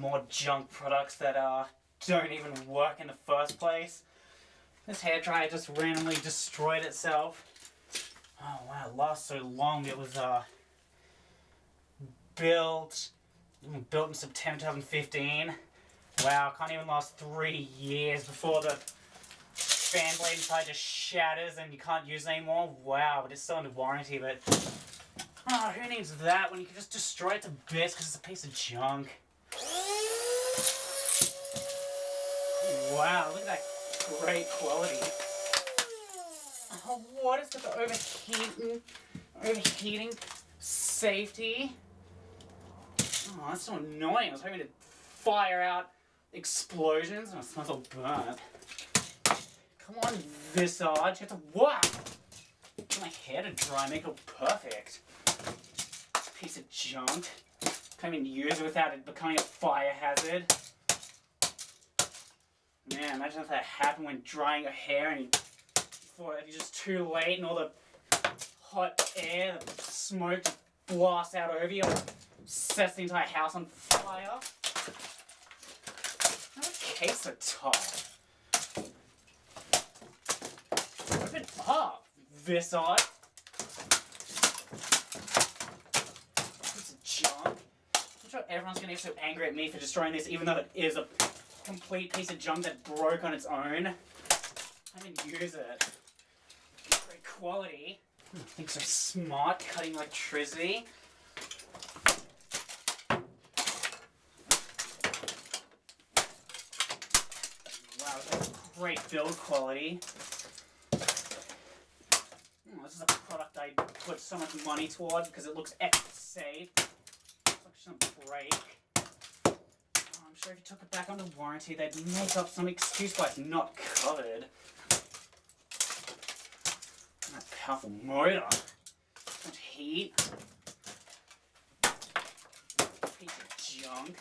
more junk products that don't even work in the first place. This hairdryer just randomly destroyed itself. Oh wow, it lasts so long. It was built in September 2015. Wow, can't even last 3 years before the fan blade inside just shatters and you can't use it anymore. Wow, but it's still under warranty, but oh, who needs that when you can just destroy it to bits because it's a piece of junk? Wow, look at that great quality. Oh, what is with the overheating safety? Oh, that's so annoying. I was hoping to fire out explosions and it smells all burnt. Come on, Visage. You have to work. Get my hair to dry, make it all perfect. Piece of junk. Can't even use it without it becoming a fire hazard. Man, imagine if that happened when drying your hair and you thought you're just too late and all the hot air, the smoke blasts out over you and sets the entire house on fire. How is the case so tough? Open up, Visage. Piece of junk. I'm sure everyone's gonna get so angry at me for destroying this, even though it is a complete piece of junk that broke on its own. I didn't use it. Great quality. I think so smart, cutting electricity. Wow, that's great build quality. This is a product I put so much money toward because it looks extra safe. Looks like it's gonna break. I'm sure if you took it back under warranty, they'd make up some excuse why it's not covered. That powerful motor. So much heat. Piece of junk.